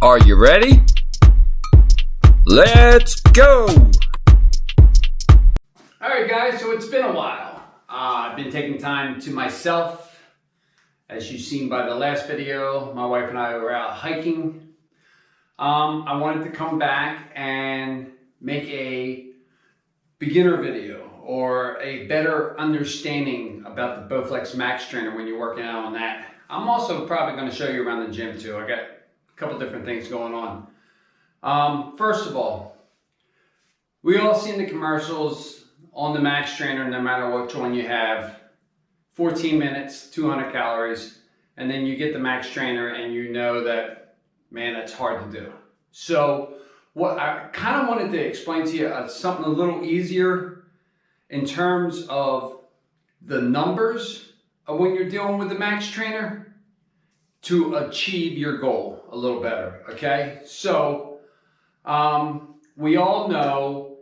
Are you ready? Let's go! Alright guys, so it's been a while. I've been taking time to myself. As you've seen by the last video, my wife and I were out hiking. I wanted to come back and make a beginner video or a better understanding about the Bowflex Max Trainer when you're working out on that. I'm also probably going to show you around the gym too. I got a couple different things going on. First of all, we all seen the commercials on the Max Trainer, no matter which one you have. 14 minutes, 200 calories, and then you get the Max Trainer and you know that, man, that's hard to do. So what I kind of wanted to explain to you something a little easier in terms of the numbers of when you're dealing with the Max Trainer to achieve your goal a little better, okay? So we all know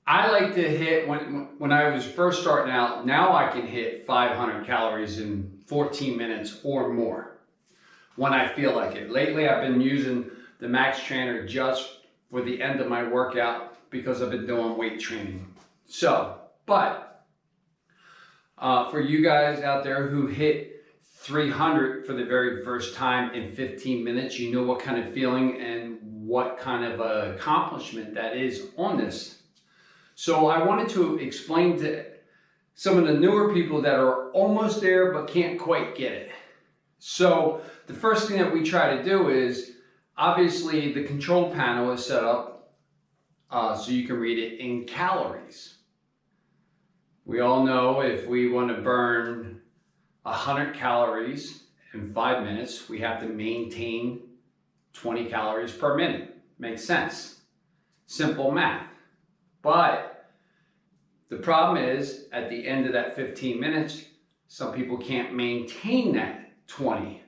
I like to hit, when I was first starting out, now I can hit 500 calories in 14 minutes or more when I feel like it. Lately I've been using the Max Trainer just for the end of my workout because I've been doing weight training. So, but for you guys out there who hit 300 for the very first time in 15 minutes, you know what kind of feeling and what kind of accomplishment that is on this. So I wanted to explain to some of the newer people that are almost there but can't quite get it. So the first thing that we try to do is, obviously the control panel is set up so you can read it in calories. We all know if we want to burn 100 calories in 5 minutes, we have to maintain 20 calories per minute. Makes sense. Simple math. But the problem is, at the end of that 15 minutes, some people can't maintain that 20.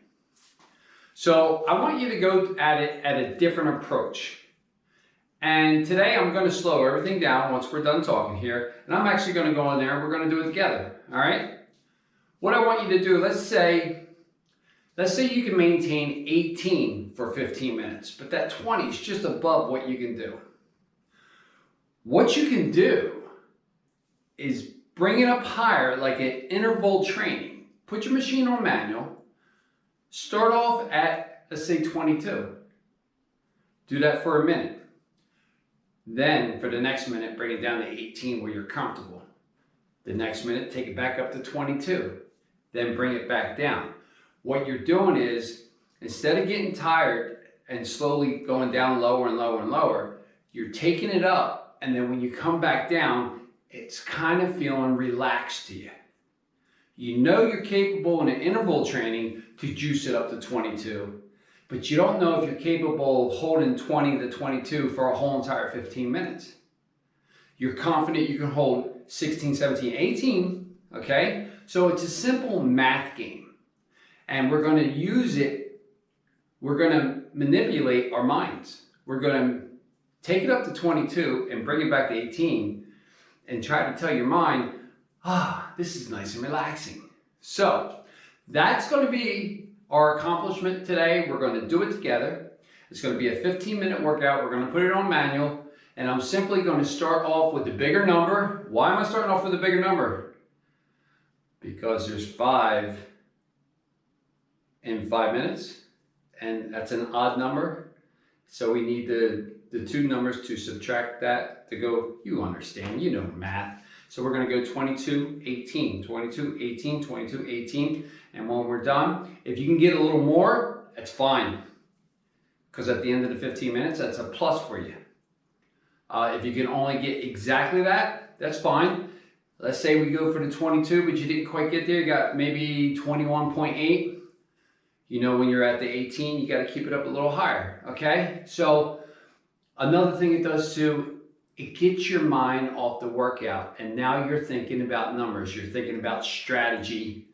So I want you to go at it at a different approach. And today I'm going to slow everything down once we're done talking here. And I'm actually going to go in there and we're going to do it together. All right? What I want you to do, let's say you can maintain 18 for 15 minutes, but that 20 is just above what you can do. What you can do is bring it up higher, like an interval training. Put your machine on manual. Start off at, let's say, 22. Do that for a minute. Then, for the next minute, bring it down to 18 where you're comfortable. The next minute, take it back up to 22. Then bring it back down. What you're doing is, instead of getting tired and slowly going down lower and lower and lower, you're taking it up, and then when you come back down, it's kind of feeling relaxed to you. You know you're capable in an interval training to juice it up to 22, but you don't know if you're capable of holding 20 to 22 for a whole entire 15 minutes. You're confident you can hold 16, 17, 18, okay? So it's a simple math game, and we're going to use it. We're going to manipulate our minds. We're going to take it up to 22 and bring it back to 18 and try to tell your mind, this is nice and relaxing. So that's going to be our accomplishment today. We're going to do it together. It's going to be a 15-minute workout. We're going to put it on manual, and I'm simply going to start off with the bigger number. Why am I starting off with the bigger number? Because there's 5 in 5 minutes, and that's an odd number. So we need the two numbers to subtract that to go, you understand, you know math. So we're going to go 22, 18, 22, 18, 22, 18. And when we're done, if you can get a little more, that's fine. Because at the end of the 15 minutes, that's a plus for you. If you can only get exactly that, that's fine. Let's say we go for the 22, but you didn't quite get there. You got maybe 21.8. You know, when you're at the 18, you got to keep it up a little higher, okay? So another thing it does too, it gets your mind off the workout, and now you're thinking about numbers, you're thinking about strategy,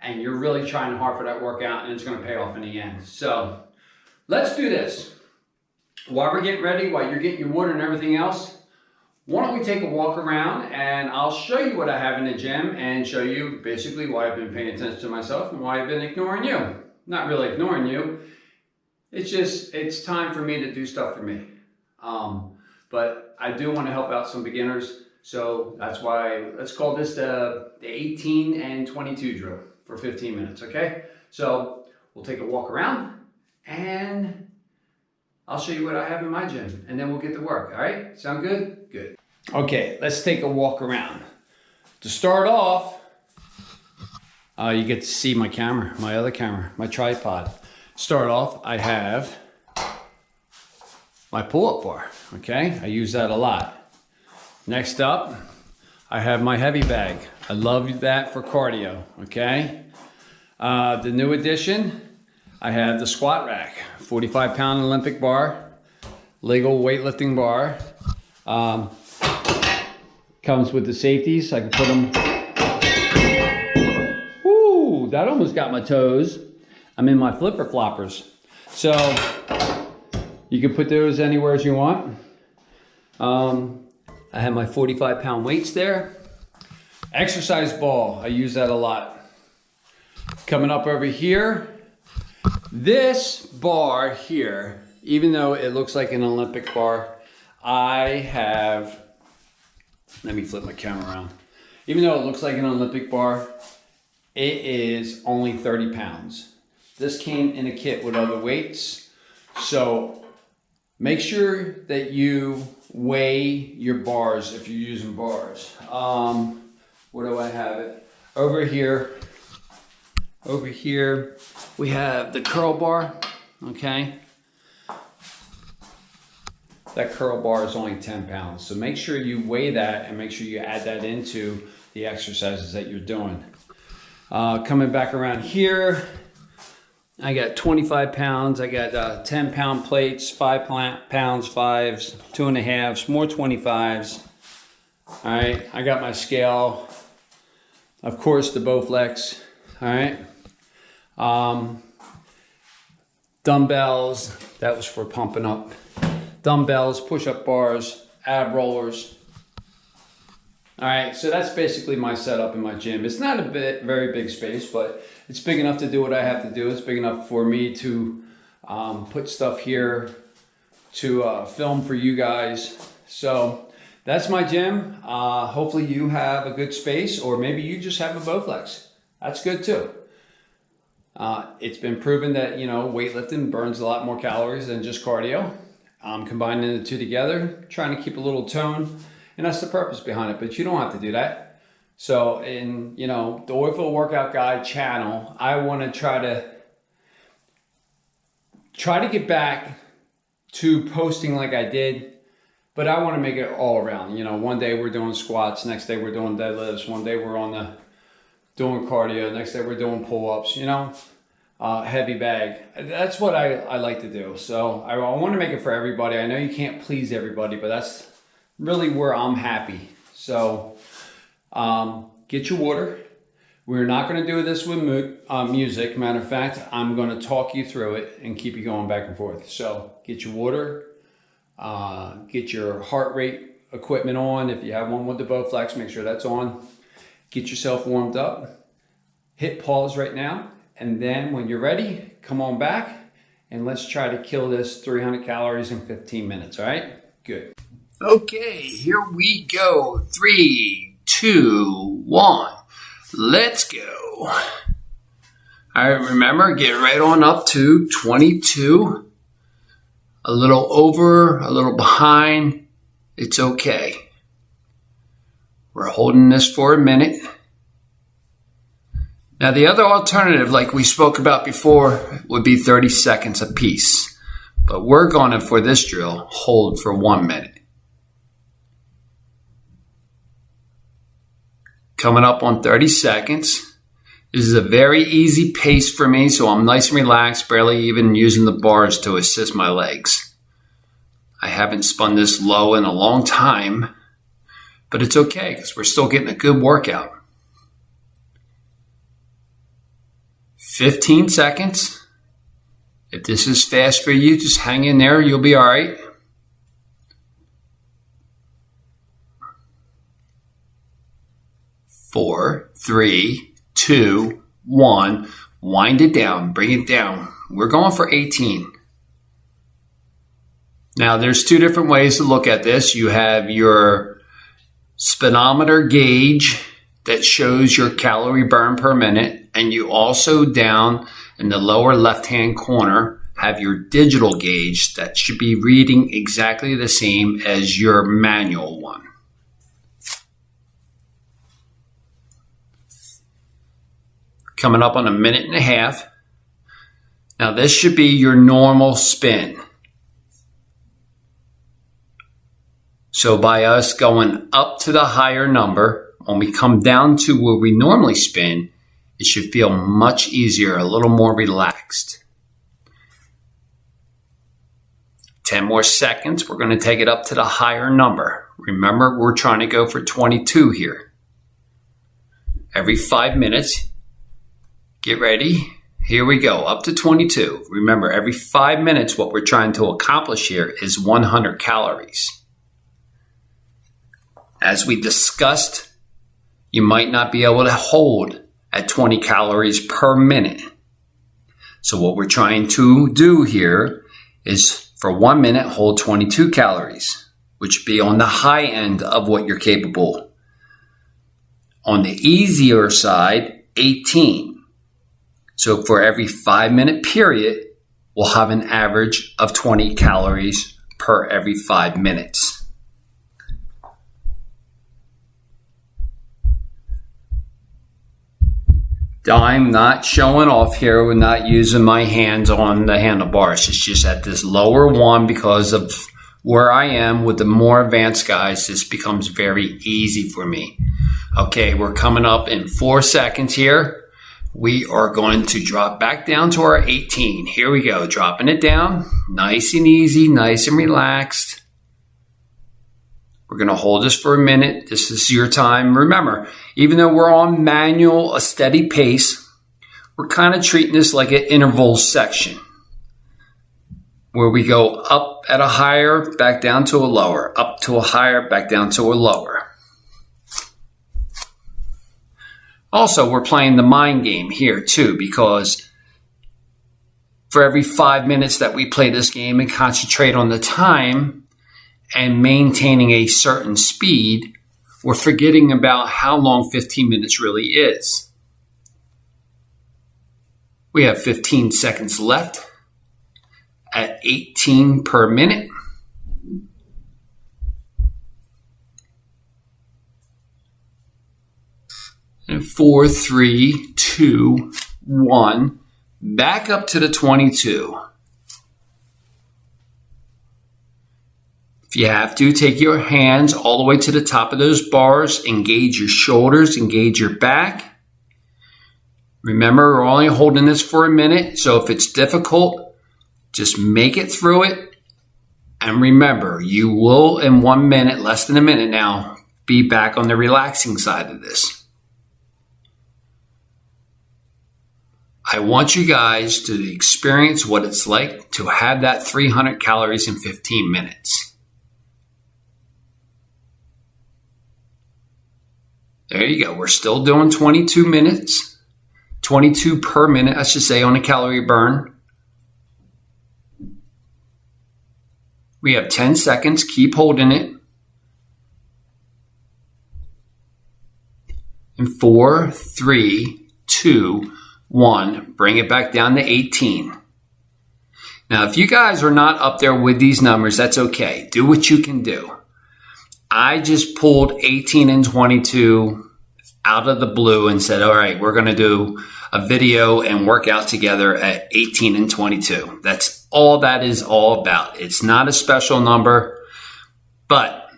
and you're really trying hard for that workout, and it's going to pay off in the end. So let's do this. While we're getting ready, while you're getting your water and everything else, why don't we take a walk around, and I'll show you what I have in the gym and show you basically why I've been paying attention to myself and why I've been ignoring you. Not really ignoring you. it's time for me to do stuff for me. But I do want to help out some beginners. So that's why, let's call this the 18 and 22 drill for 15 minutes, okay? So we'll take a walk around and I'll show you what I have in my gym and then we'll get to work, all right? Sound good? Good. Okay, let's take a walk around. To start off, you get to see my camera, my other camera, my tripod. Start off, I have my pull-up bar, okay? I use that a lot. Next up, I have my heavy bag. I love that for cardio, okay? The new addition, I have the squat rack, 45-pound Olympic bar, legal weightlifting bar. Comes with the safeties, I can put them. Woo, that almost got my toes. I'm in my flipper floppers. So, you can put those anywhere as you want. I have my 45-pound weights there. Exercise ball, I use that a lot. Coming up over here, this bar here, even though it looks like an Olympic bar, I have, let me flip my camera around. Even though it looks like an Olympic bar, it is only 30 pounds. This came in a kit with other weights. So make sure that you weigh your bars if you're using bars. Where do I have it? Over here we have the curl bar, okay? That curl bar is only 10 pounds. So make sure you weigh that and make sure you add that into the exercises that you're doing. Coming back around here, I got 25 pounds, I got 10-pound plates, 5 pounds, 5s, 2.5s, more 25s. All right, I got my scale, of course, the Bowflex. All right, dumbbells, that was for pumping up. Dumbbells, push-up bars, ab rollers. All right, so that's basically my setup in my gym. It's not a very big space, but it's big enough to do what I have to do. It's big enough for me to put stuff here to film for you guys. So that's my gym. Hopefully you have a good space, or maybe you just have a Bowflex. That's good too. It's been proven that, you know, weightlifting burns a lot more calories than just cardio. Combining the two together, trying to keep a little tone. And that's the purpose behind it, but you don't have to do that. So in, you know, the Oilfield Workout Guy channel, I want to try to get back to posting like I did, but I want to make it all around. You know, one day we're doing squats, next day we're doing deadlifts, one day we're doing cardio, next day we're doing pull-ups, you know, heavy bag. That's what I like to do. So I want to make it for everybody. I know you can't please everybody, but that's really where I'm happy. So get your water. We're not going to do this with music. Matter of fact, I'm going to talk you through it and keep you going back and forth. So get your water, get your heart rate equipment on. If you have one with the Bowflex, make sure that's on. Get yourself warmed up. Hit pause right now. And then when you're ready, come on back and let's try to kill this 300 calories in 15 minutes. All right? Good. Okay, here we go. 3, 2, 1. Let's go. All right, remember, get right on up to 22. A little over, a little behind. It's okay. We're holding this for a minute. Now, the other alternative, like we spoke about before, would be 30 seconds apiece. But we're going to, for this drill, hold for 1 minute. Coming up on 30 seconds. This is a very easy pace for me, so I'm nice and relaxed, barely even using the bars to assist my legs. I haven't spun this low in a long time, but it's okay because we're still getting a good workout. 15 seconds. If this is fast for you, just hang in there. You'll be all right. 4, 3, 2, 1. Wind it down. Bring it down. We're going for 18. Now, there's two different ways to look at this. You have your speedometer gauge that shows your calorie burn per minute, and you also down in the lower left-hand corner have your digital gauge that should be reading exactly the same as your manual one. Coming up on 1.5 minutes. Now, this should be your normal spin. So by us going up to the higher number, when we come down to where we normally spin, it should feel much easier, a little more relaxed. 10 more seconds, we're going to take it up to the higher number. Remember, we're trying to go for 22 here. Every 5 minutes, get ready. Here we go, up to 22. Remember, every 5 minutes, what we're trying to accomplish here is 100 calories. As we discussed, you might not be able to hold at 20 calories per minute. So what we're trying to do here is for 1 minute, hold 22 calories, which would be on the high end of what you're capable. On the easier side, 18. So for every 5 minute period, we'll have an average of 20 calories per every 5 minutes. I'm not showing off here. We're not using my hands on the handlebars. It's just at this lower one because of where I am with the more advanced guys. This becomes very easy for me. Okay, we're coming up in 4 seconds here. We are going to drop back down to our 18. Here we go, dropping it down. Nice and easy, nice and relaxed. We're going to hold this for a minute. This is your time. Remember, even though we're on manual, a steady pace, we're kind of treating this like an interval section where we go up at a higher, back down to a lower, up to a higher, back down to a lower. Also, we're playing the mind game here too, because for every 5 minutes that we play this game and concentrate on the time and maintaining a certain speed, we're forgetting about how long 15 minutes really is. We have 15 seconds left at 18 per minute. And 4, 3, 2, 1. Back up to the 22. If you have to, take your hands all the way to the top of those bars. Engage your shoulders, engage your back. Remember, we're only holding this for a minute, so if it's difficult, just make it through it. And remember, you will, in 1 minute, less than a minute now, be back on the relaxing side of this. I want you guys to experience what it's like to have that 300 calories in 15 minutes. There you go. We're still doing 22 minutes. 22 per minute, I should say, on a calorie burn. We have 10 seconds. Keep holding it. And 4, 3, 2, 1. Bring it back down to 18. Now, if you guys are not up there with these numbers, that's okay. Do what you can do. I just pulled 18 and 22 out of the blue and said, all right, we're going to do a video and work out together at 18 and 22. That's all that is all about. It's not a special number, but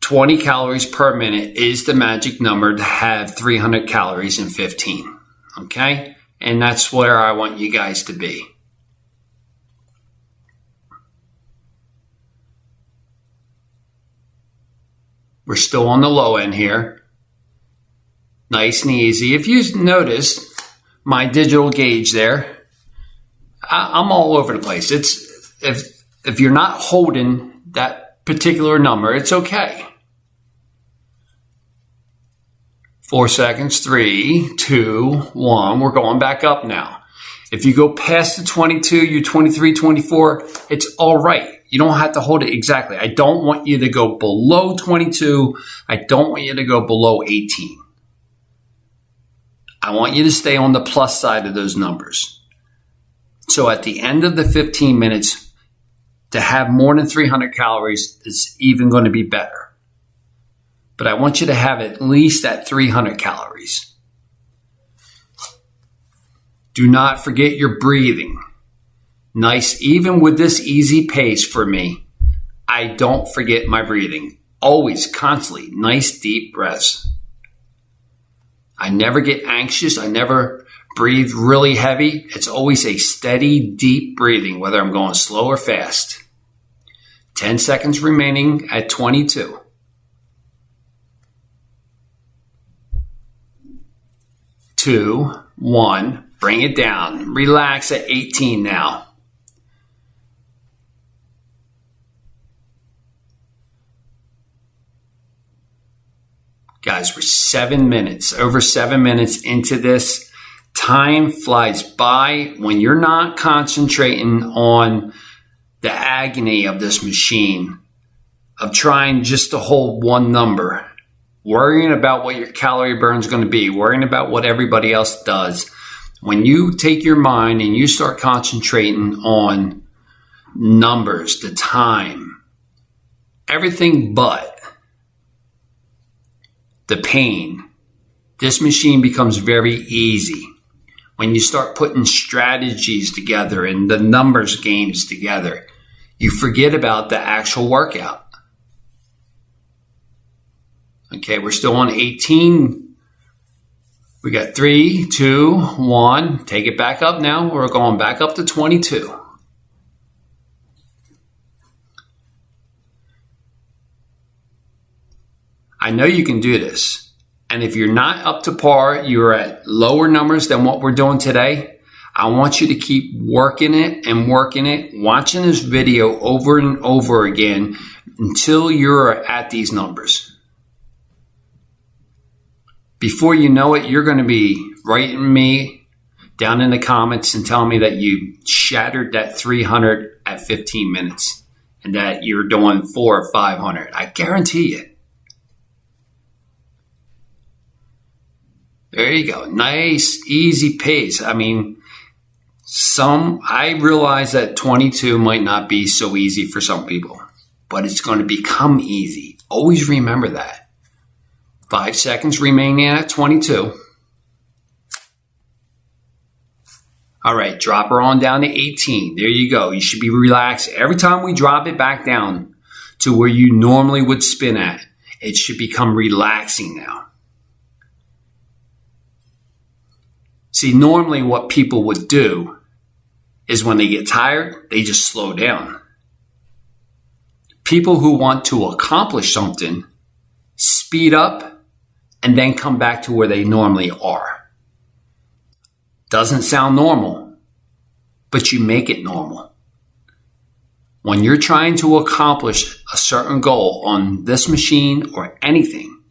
20 calories per minute is the magic number to have 300 calories in 15. Okay? And that's where I want you guys to be. We're still on the low end here. Nice and easy. If you notice my digital gauge there, I'm all over the place. It's if you're not holding that particular number, it's okay. 4 seconds, 3, 2, 1. We're going back up now. If you go past the 22, you're 23, 24, it's all right. You don't have to hold it exactly. I don't want you to go below 22. I don't want you to go below 18. I want you to stay on the plus side of those numbers. So at the end of the 15 minutes, to have more than 300 calories is even going to be better. But I want you to have at least at 300 calories. Do not forget your breathing. Nice, even with this easy pace for me, I don't forget my breathing. Always, constantly, nice deep breaths. I never get anxious. I never breathe really heavy. It's always a steady, deep breathing, whether I'm going slow or fast. 10 seconds remaining at 22. 2, 1, bring it down. Relax at 18 now. Guys, we're 7 minutes, over 7 minutes into this. Time flies by when you're not concentrating on the agony of this machine, of trying just to hold one number, worrying about what your calorie burn is going to be, worrying about what everybody else does. When you take your mind and you start concentrating on numbers, the time, everything but the pain, this machine becomes very easy. When you start putting strategies together and the numbers games together, you forget about the actual workout. Okay, we're still on 18. We got 3, 2, 1. Take it back up now. We're going back up to 22. I know you can do this. And if you're not up to par, you're at lower numbers than what we're doing today, I want you to keep working it and working it, watching this video over and over again until you're at these numbers. Before you know it, you're going to be writing me down in the comments and telling me that you shattered that 300 at 15 minutes and that you're doing 400 or 500. I guarantee it. There you go. Nice, easy pace. I mean, I realize that 22 might not be so easy for some people, but it's going to become easy. Always remember that. 5 seconds remaining at 22. All right, drop her on down to 18. There you go. You should be relaxed. Every time we drop it back down to where you normally would spin at, it should become relaxing now. See, normally what people would do is when they get tired, they just slow down. People who want to accomplish something speed up and then come back to where they normally are. Doesn't sound normal, but you make it normal. When you're trying to accomplish a certain goal on this machine or anything,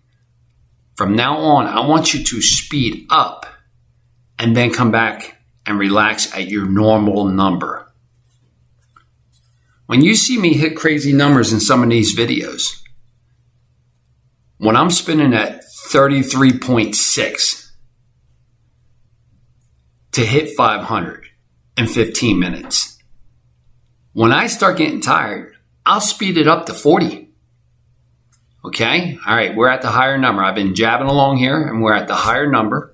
from now on, I want you to speed up and then come back and relax at your normal number. When you see me hit crazy numbers in some of these videos, when I'm spinning at 33.6 to hit 500 in 15 minutes, when I start getting tired, I'll speed it up to 40. Okay? All right, we're at the higher number. I've been jabbing along here, and we're at the higher number.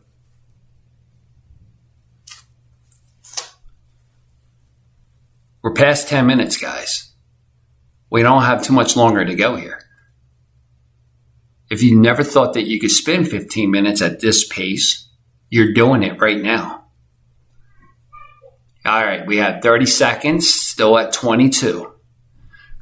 We're past 10 minutes, guys. We don't have too much longer to go here. If you never thought that you could spin 15 minutes at this pace, you're doing it right now. All right, we have 30 seconds, still at 22.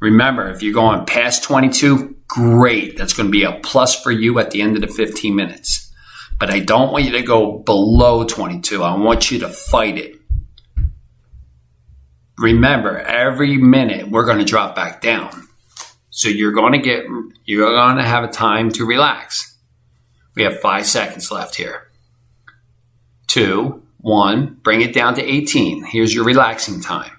Remember, if you're going past 22, great. That's going to be a plus for you at the end of the 15 minutes. But I don't want you to go below 22. I want you to fight it. Remember, every minute we're going to drop back down. So you're going to have a time to relax. We have 5 seconds left here. 2, 1, bring it down to 18. Here's your relaxing time.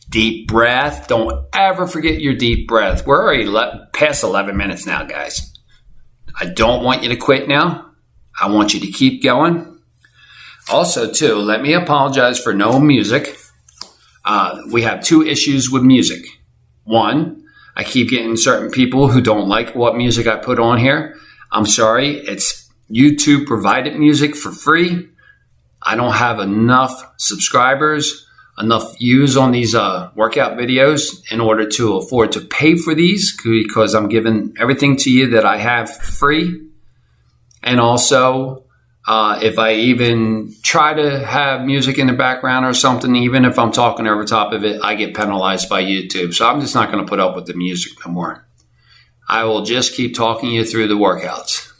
Deep breath. Don't ever forget your deep breath. We're already past 11 minutes now, guys. I don't want you to quit now. I want you to keep going. Also, too, let me apologize for no music. We have 2 issues with music. 1, I keep getting certain people who don't like what music I put on here. I'm sorry. It's YouTube provided music for free. I don't have enough subscribers, enough views on these workout videos in order to afford to pay for these, because I'm giving everything to you that I have free. And also, if I even try to have music in the background or something, even if I'm talking over top of it, I get penalized by YouTube. So I'm just not going to put up with the music no more. I will just keep talking you through the workouts.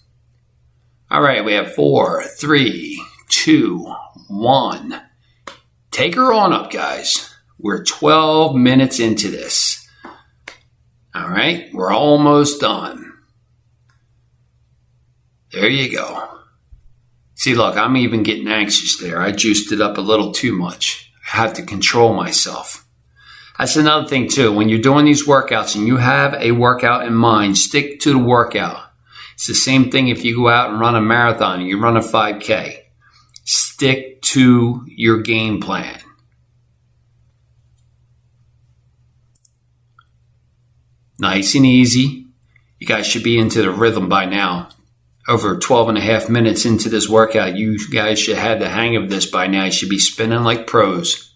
All right, we have 4, 3, 2, 1. Take her on up, guys. We're 12 minutes into this. All right, we're almost done. There you go. See, look, I'm even getting anxious there. I juiced it up a little too much. I have to control myself. That's another thing, too. When you're doing these workouts and you have a workout in mind, stick to the workout. It's the same thing if you go out and run a marathon and you run a 5K. Stick to your game plan. Nice and easy. You guys should be into the rhythm by now. Over 12 and a half minutes into this workout, you guys should have the hang of this by now. You should be spinning like pros.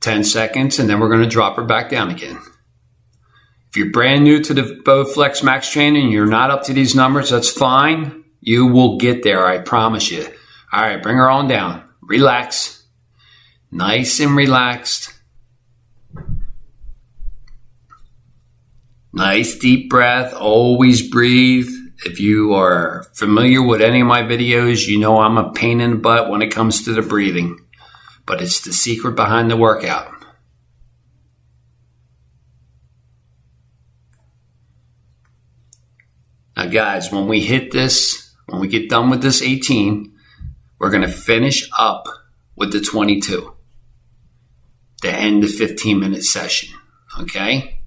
10 seconds, and then we're going to drop her back down again. If you're brand new to the Bowflex Max Training and you're not up to these numbers, that's fine. You will get there, I promise you. All right, bring her on down. Relax. Nice and relaxed. Nice deep breath. Always breathe. If you are familiar with any of my videos, you know I'm a pain in the butt when it comes to the breathing. But it's the secret behind the workout. Now guys, when we hit this, when we get done with this 18, we're going to finish up with the 22. To end the 15-minute session. Okay?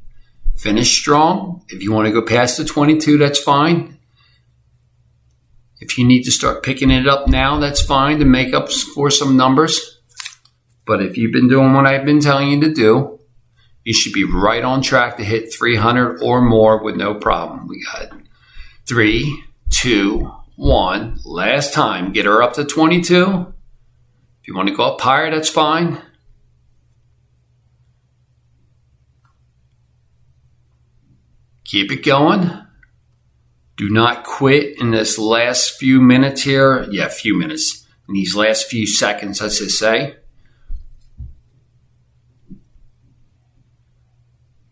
Finish strong. If you want to go past the 22, that's fine. If you need to start picking it up now, that's fine to make up for some numbers. But if you've been doing what I've been telling you to do, you should be right on track to hit 300 or more with no problem. We got 3, 2, 1. Last time. Get her up to 22. If you want to go up higher, that's fine. Keep it going. Do not quit in this last few minutes here. Yeah, few minutes. In these last few seconds, let's just say.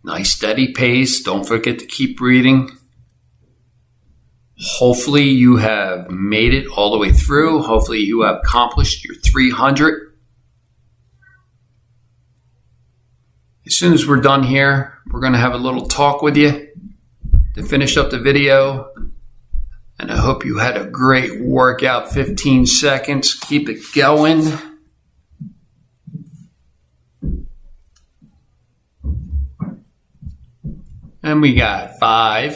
Nice steady pace. Don't forget to keep breathing. Hopefully you have made it all the way through. Hopefully you have accomplished your 300. As soon as we're done here, we're going to have a little talk with you to finish up the video. And I hope you had a great workout. 15 seconds. Keep it going. And we got 5,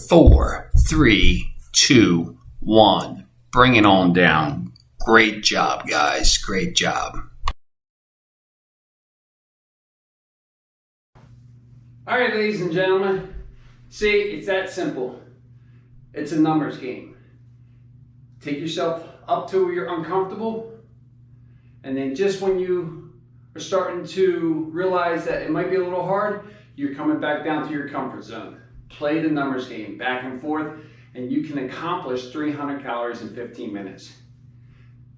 4, 3, 2, 1. Bring it on down. Great job, guys. Great job. All right, ladies and gentlemen. See, it's that simple. It's a numbers game. Take yourself up to where you're uncomfortable. And then just when you are starting to realize that it might be a little hard, you're coming back down to your comfort zone. Play the numbers game back and forth, and you can accomplish 300 calories in 15 minutes.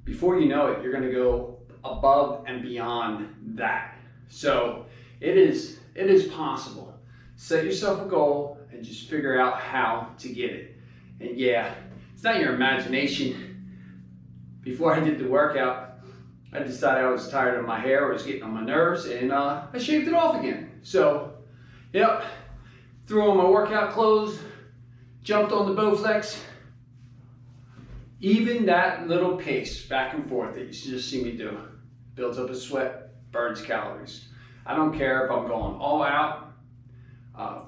Before you know it, you're going to go above and beyond that. So it is possible. Set yourself a goal and just figure out how to get it. And yeah, it's not your imagination. Before I did the workout, I decided I was tired of my hair, it was getting on my nerves, and I shaved it off again. So, yep, threw on my workout clothes, jumped on the Bowflex, Even that little pace back and forth that you just see me do builds up a sweat, burns calories. I don't care if I'm going all out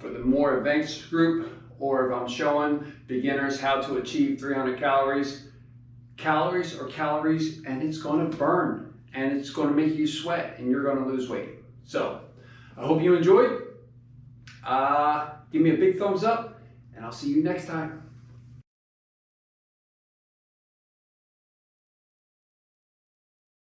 for the more advanced group, or if I'm showing beginners how to achieve 300 calories. Calories are calories, and it's going to burn, and it's going to make you sweat, and you're going to lose weight. So I hope you enjoyed. Give me a big thumbs up, and I'll see you next time.